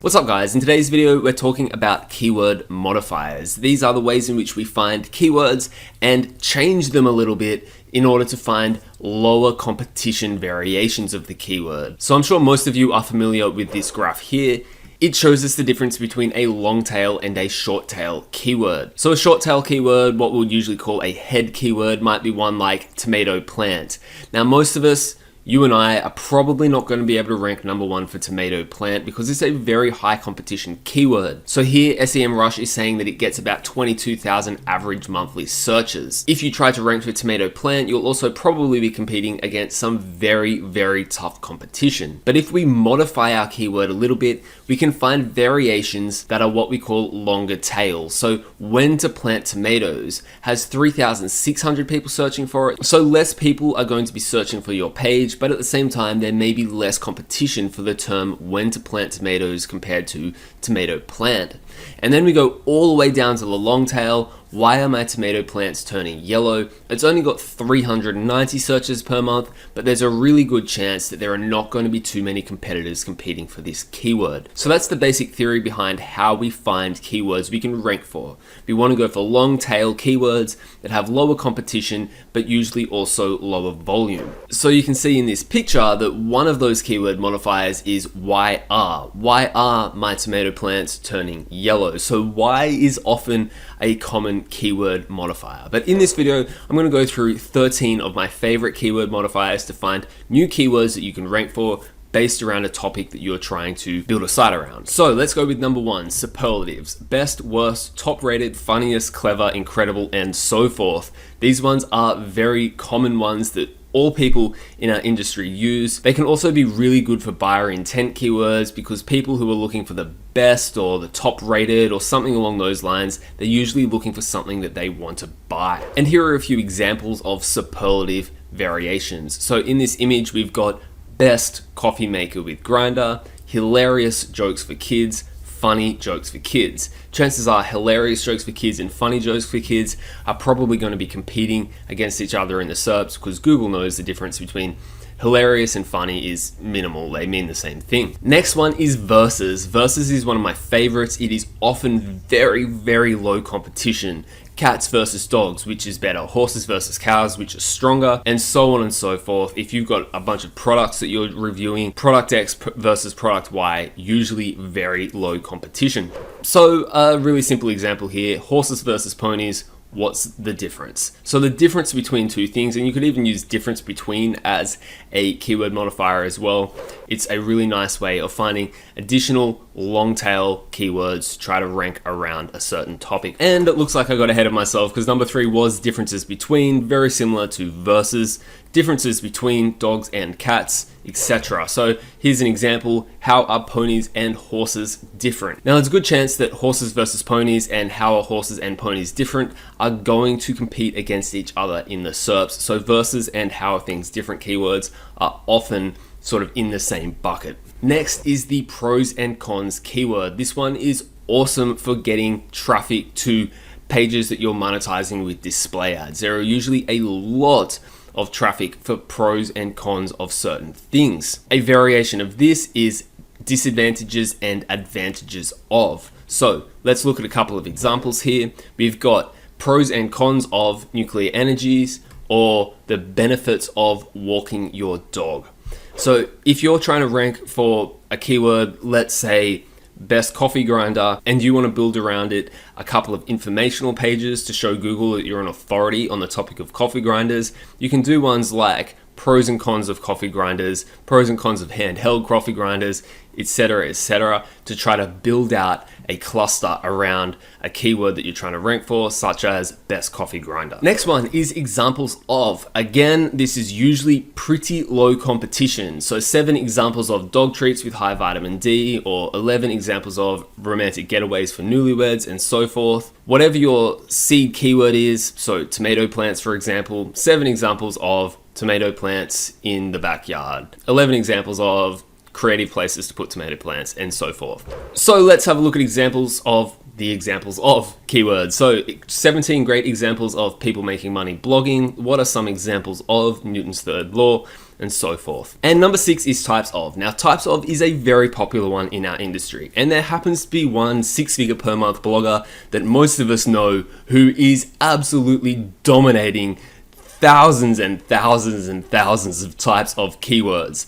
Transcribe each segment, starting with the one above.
What's up guys, in today's video we're talking about keyword modifiers. These are the ways in which we find keywords and change them a little bit in order to find lower competition variations of the keyword. So I'm sure most of you are familiar with this graph here. It shows us the difference between a long tail and a short tail keyword. So a short tail keyword, what we'll usually call a head keyword, might be one like tomato plant. Now most of us, you and I, are probably not going to be able to rank number one for tomato plant because it's a very high competition keyword. So here SEMrush is saying that it gets about 22,000 average monthly searches. If you try to rank for tomato plant, you'll also probably be competing against some very tough competition. But if we modify our keyword a little bit, we can find variations that are what we call longer tail. So when to plant tomatoes has 3,600 people searching for it. So less people are going to be searching for your page, but at the same time, there may be less competition for the term when to plant tomatoes compared to tomato plant. And then we go all the way down to the long tail. Why are my tomato plants turning yellow? It's only got 390 searches per month, but there's a really good chance that there are not going to be too many competitors competing for this keyword. So that's the basic theory behind how we find keywords we can rank for. We want to go for long tail keywords that have lower competition, but usually also lower volume. So you can see in this picture that one of those keyword modifiers is why are. Why are my tomato plants turning yellow? So why is often a common keyword modifier. But in this video, I'm going to go through 13 of my favorite keyword modifiers to find new keywords that you can rank for based around a topic that you're trying to build a site around. So let's go with number one, superlatives. Best, worst, top rated, funniest, clever, incredible, and so forth. These ones are very common ones that all people in our industry use. They can also be really good for buyer intent keywords because people who are looking for the best or the top rated or something along those lines, they're usually looking for something that they want to buy. And here are a few examples of superlative variations. So in this image, we've got best coffee maker with grinder, hilarious jokes for kids, funny jokes for kids. Chances are hilarious jokes for kids and funny jokes for kids are probably going to be competing against each other in the SERPs because Google knows the difference between hilarious and funny is minimal. They mean the same thing. Next one is versus. Versus is one of my favorites. It is often very low competition. Cats versus dogs, which is better? Horses versus cows, which is stronger? And so on and so forth. If you've got a bunch of products that you're reviewing, product X versus product Y, usually very low competition. So a really simple example here, horses versus ponies. What's the difference? So the difference between two things, and you could even use difference between as a keyword modifier as well. It's a really nice way of finding additional long tail keywords to try to rank around a certain topic. And it looks like I got ahead of myself because number three was differences between, very similar to versus, differences between dogs and cats, etc. So here's an example, how are ponies and horses different? Now there's a good chance that horses versus ponies and how are horses and ponies different are going to compete against each other in the SERPs. So versus and how are things different keywords are often sort of in the same bucket. Next is the pros and cons keyword. This one is awesome for getting traffic to pages that you're monetizing with display ads. There are usually a lot of traffic for pros and cons of certain things. A variation of this is disadvantages and advantages of. So let's look at a couple of examples here. We've got pros and cons of nuclear energies or the benefits of walking your dog. So if you're trying to rank for a keyword, let's say best coffee grinder, and you want to build around it a couple of informational pages to show Google that you're an authority on the topic of coffee grinders, you can do ones like pros and cons of coffee grinders, pros and cons of handheld coffee grinders, etc., to try to build out a cluster around a keyword that you're trying to rank for, such as best coffee grinder. Next one is examples of. Again, this is usually pretty low competition. So 7 examples of dog treats with high vitamin D, or 11 examples of romantic getaways for newlyweds, and so forth. Whatever your seed keyword is, so tomato plants, for example, 7 examples of tomato plants in the backyard, 11 examples of creative places to put tomato plants, and so forth. So let's have a look at examples of the examples of keywords. So 17 great examples of people making money blogging. What are some examples of Newton's third law? and so forth. And number 6 is types of. Now, types of is a very popular one in our industry, and there happens to be one 6-figure per month blogger that most of us know who is absolutely dominating thousands and thousands and thousands of types of keywords.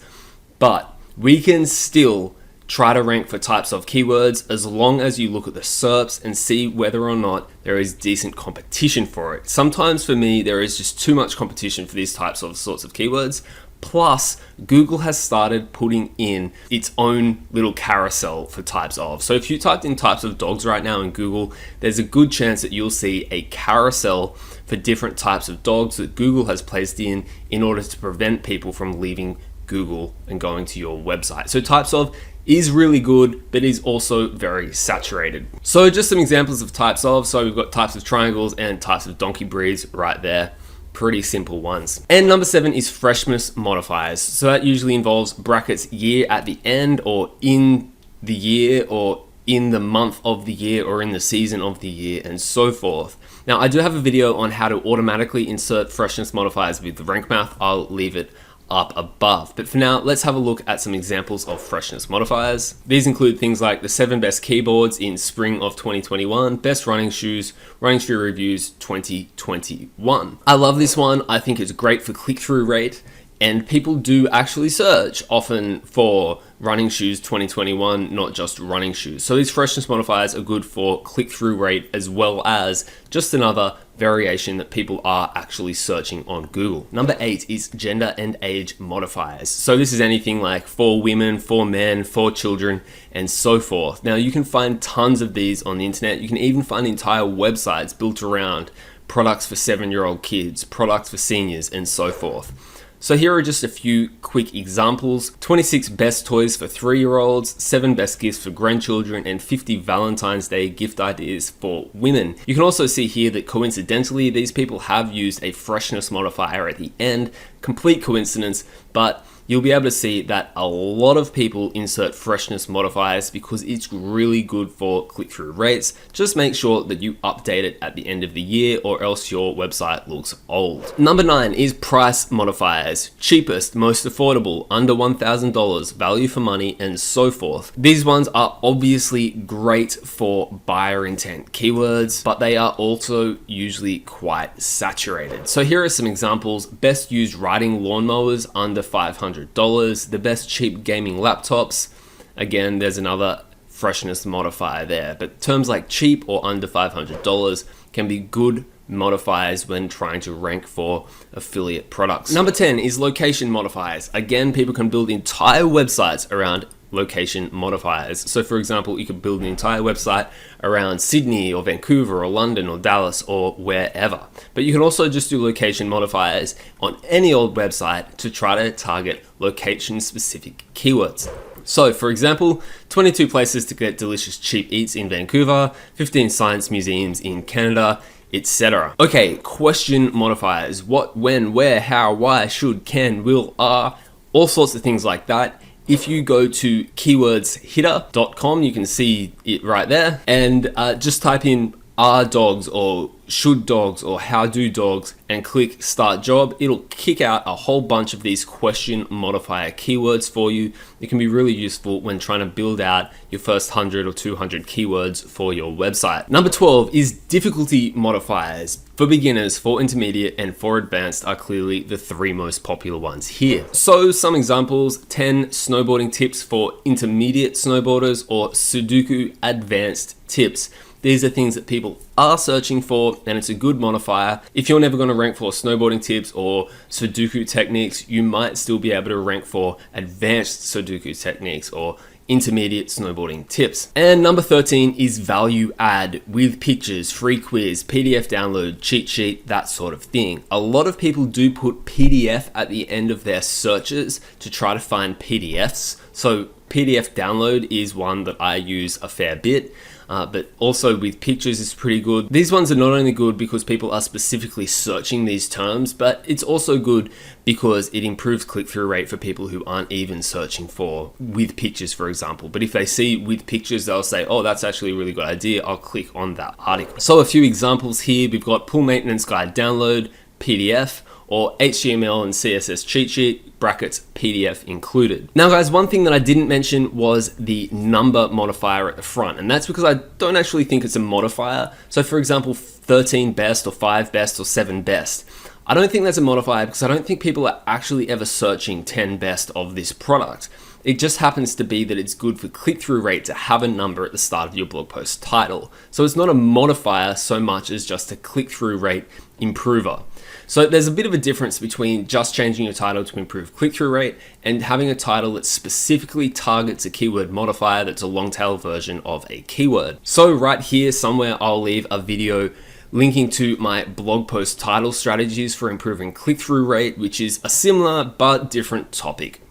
But we can still try to rank for types of keywords as long as you look at the SERPs and see whether or not there is decent competition for it. Sometimes for me, there is just too much competition for these types of sorts of keywords. Plus, Google has started putting in its own little carousel for types of. So if you typed in types of dogs right now in Google, there's a good chance that you'll see a carousel for different types of dogs that Google has placed in order to prevent people from leaving Google and going to your website. So types of is really good, but is also very saturated. So just some examples of types of. So we've got types of triangles and types of donkey breeds right there. Pretty simple ones. And number 7 is freshness modifiers. So that usually involves brackets year at the end, or in the year, or in the month of the year, or in the season of the year, and so forth. Now, I do have a video on how to automatically insert freshness modifiers with Rank Math. I'll leave it up above. But for now, let's have a look at some examples of freshness modifiers. These include things like the 7 best keyboards in spring of 2021, best running shoe reviews 2021. I love this one. I think it's great for click-through rate, and people do actually search often for running shoes 2021, not just running shoes. So these freshness modifiers are good for click-through rate, as well as just another variation that people are actually searching on Google. Number 8 is gender and age modifiers. So this is anything like for women, for men, for children, and so forth. Now, you can find tons of these on the internet. You can even find entire websites built around products for 7-year-old kids, products for seniors, and so forth. So here are just a few quick examples: 26 best toys for 3-year-olds, 7 best gifts for grandchildren, and 50 Valentine's Day gift ideas for women. You can also see here that coincidentally, these people have used a freshness modifier at the end. Complete coincidence, but you'll be able to see that a lot of people insert freshness modifiers because it's really good for click-through rates. Just make sure that you update it at the end of the year, or else your website looks old. Number 9 is price modifiers. Cheapest, most affordable, under $1,000, value for money, and so forth. These ones are obviously great for buyer intent keywords, but they are also usually quite saturated. So here are some examples: best used riding lawnmowers under $500. The best cheap gaming laptops. Again, there's another freshness modifier there, but terms like cheap or under $500 can be good modifiers when trying to rank for affiliate products. Number 10 is location modifiers. Again, people can build entire websites around location modifiers. So for example, you could build an entire website around Sydney or Vancouver or London or Dallas or wherever. But you can also just do location modifiers on any old website to try to target location specific keywords. So for example, 22 places to get delicious cheap eats in Vancouver, 15 science museums in Canada, etc. Okay, question modifiers: what, when, where, how, why, should, can, will, are, all sorts of things like that. If you go to keywordshitter.com, you can see it right there, and just type in are dogs or should dogs or how do dogs and click start job. It'll kick out a whole bunch of these question modifier keywords for you. It can be really useful when trying to build out your first 100 or 200 keywords for your website. Number 12 is difficulty modifiers. For beginners, for intermediate, and for advanced are clearly the 3 most popular ones here. So some examples: 10 snowboarding tips for intermediate snowboarders, or Sudoku advanced tips. These are things that people are searching for, and it's a good modifier. If you're never going to rank for snowboarding tips or Sudoku techniques, you might still be able to rank for advanced Sudoku techniques or intermediate snowboarding tips. And number 13 is value add, with pictures, free quiz, PDF download, cheat sheet, that sort of thing. A lot of people do put PDF at the end of their searches to try to find PDFs. So PDF download is one that I use a fair bit. But also with pictures is pretty good. These ones are not only good because people are specifically searching these terms, but it's also good because it improves click-through rate for people who aren't even searching for with pictures, for example. But if they see with pictures, they'll say, oh, that's actually a really good idea. I'll click on that article. So a few examples here. We've got pool maintenance guide download, PDF, or HTML and CSS cheat sheet, brackets, PDF included. Now guys, one thing that I didn't mention was the number modifier at the front, and that's because I don't actually think it's a modifier. So for example, 13 best or 5 best or 7 best. I don't think that's a modifier because I don't think people are actually ever searching 10 best of this product. It just happens to be that it's good for click-through rate to have a number at the start of your blog post title. So it's not a modifier so much as just a click-through rate improver. So there's a bit of a difference between just changing your title to improve click-through rate and having a title that specifically targets a keyword modifier that's a long tail version of a keyword. So right here somewhere I'll leave a video linking to my blog post title strategies for improving click-through rate, which is a similar but different topic.